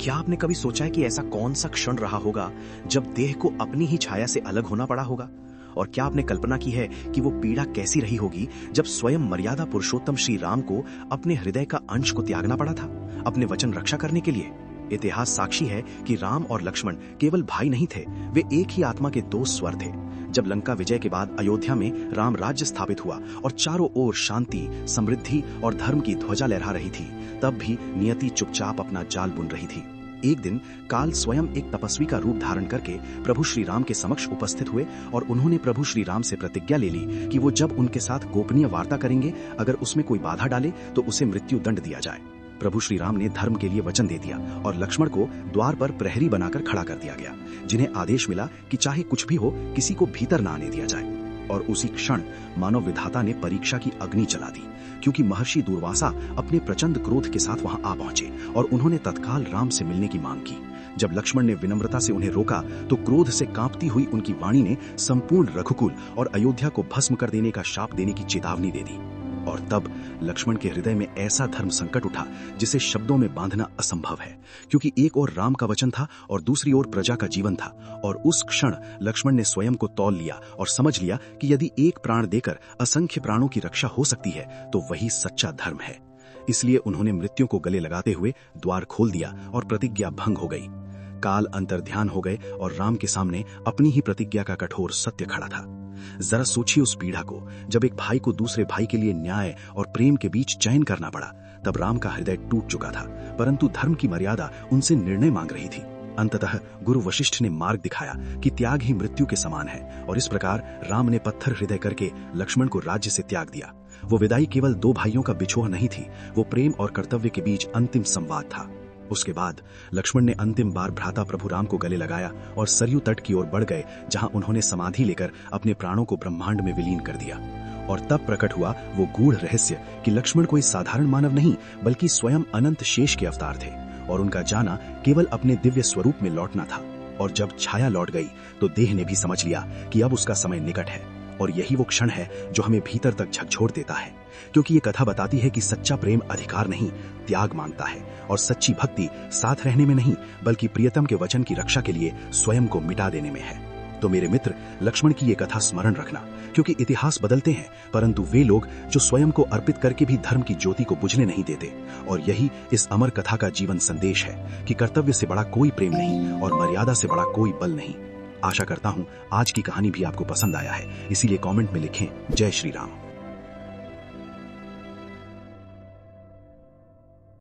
क्या आपने कभी सोचा है कि ऐसा कौन सा क्षण रहा होगा जब देह को अपनी ही छाया से अलग होना पड़ा होगा? और क्या आपने कल्पना की है कि वो पीड़ा कैसी रही होगी जब स्वयं मर्यादा पुरुषोत्तम श्री राम को अपने हृदय का अंश को त्यागना पड़ा था अपने वचन रक्षा करने के लिए? इतिहास साक्षी है कि राम और लक्ष्मण केवल भाई नहीं थे, वे एक ही आत्मा के दो स्वर थे। जब लंका विजय के बाद अयोध्या में राम राज्य स्थापित हुआ और चारों ओर शांति, समृद्धि और धर्म की ध्वजा लहरा रही थी, तब भी नियति चुपचाप अपना जाल बुन रही थी। एक दिन काल स्वयं एक तपस्वी का रूप धारण करके प्रभु श्री राम के समक्ष उपस्थित हुए और उन्होंने प्रभु श्री राम से प्रतिज्ञा ले ली कि वो जब उनके साथ गोपनीय वार्ता करेंगे, अगर उसमें कोई बाधा डाले तो उसे मृत्यु दंड दिया जाए। प्रभु श्री राम ने धर्म के लिए वचन दे दिया और लक्ष्मण को द्वार पर प्रहरी बनाकर खड़ा कर दिया गया, जिन्हें आदेश मिला कि चाहे कुछ भी हो, किसी को भीतर न आने दिया जाए। और उसी क्षण मानव विधाता ने परीक्षा की अग्नि जला दी, क्योंकि महर्षि दूर्वासा अपने प्रचंड क्रोध के साथ वहां आ पहुंचे और उन्होंने तत्काल राम से मिलने की मांग की। जब लक्ष्मण ने विनम्रता से उन्हें रोका तो क्रोध से कांपती हुई उनकी वाणी ने संपूर्ण रघुकुल और अयोध्या को भस्म कर देने का शाप देने की चेतावनी दे दी। और तब लक्ष्मण के हृदय में ऐसा धर्म संकट उठा जिसे शब्दों में बांधना असंभव है, क्योंकि एक ओर राम का वचन था और दूसरी ओर प्रजा का जीवन था। और उस क्षण लक्ष्मण ने स्वयं को तौल लिया और समझ लिया कि यदि एक प्राण देकर असंख्य प्राणों की रक्षा हो सकती है तो वही सच्चा धर्म है। इसलिए उन्होंने मृत्यु को गले लगाते हुए द्वार खोल दिया और प्रतिज्ञा भंग हो गई। काल अंतर्ध्यान हो गए और राम के सामने अपनी ही प्रतिज्ञा का कठोर सत्य खड़ा था। जरा सोचिए उस पीड़ा को, जब एक भाई को दूसरे भाई के लिए न्याय और प्रेम के बीच चयन करना पड़ा। तब राम का हृदय टूट चुका था, परंतु धर्म की मर्यादा उनसे निर्णय मांग रही थी। अंततः गुरु वशिष्ठ ने मार्ग दिखाया कि त्याग ही मृत्यु के समान है, और इस प्रकार राम ने पत्थर हृदय करके लक्ष्मण को राज्य से त्याग दिया। वो विदाई केवल दो भाइयों का बिछोह नहीं थी, वो प्रेम और कर्तव्य के बीच अंतिम संवाद था। उसके बाद लक्ष्मण ने अंतिम बार भ्राता प्रभु राम को गले लगाया और सरयू तट की ओर बढ़ गए, जहां उन्होंने समाधि लेकर अपने प्राणों को ब्रह्मांड में विलीन कर दिया। और तब प्रकट हुआ वो गूढ़ रहस्य कि लक्ष्मण कोई साधारण मानव नहीं, बल्कि स्वयं अनंत शेष के अवतार थे, और उनका जाना केवल अपने दिव्य स्वरूप में लौटना था। और जब छाया लौट गई तो देह ने भी समझ लिया कि अब उसका समय निकट है। और यही वो क्षण है जो हमें भीतर तक झकझोर देता है, क्योंकि ये कथा बताती है कि सच्चा प्रेम अधिकार नहीं, त्याग मांगता है, और सच्ची भक्ति साथ रहने में नहीं, बल्कि प्रियतम के वचन की रक्षा के लिए स्वयं को मिटा देने में है। तो मेरे मित्र, लक्ष्मण की ये कथा स्मरण रखना, क्योंकि इतिहास बदलते हैं, परंतु वे लोग जो स्वयं को अर्पित करके भी धर्म की ज्योति को बुझने नहीं देते। और यही इस अमर कथा का जीवन संदेश है कि कर्तव्य से बड़ा कोई प्रेम नहीं और मर्यादा से बड़ा कोई बल नहीं। आशा करता हूं आज की कहानी भी आपको पसंद आया है, इसीलिए कमेंट में लिखें जय श्री राम।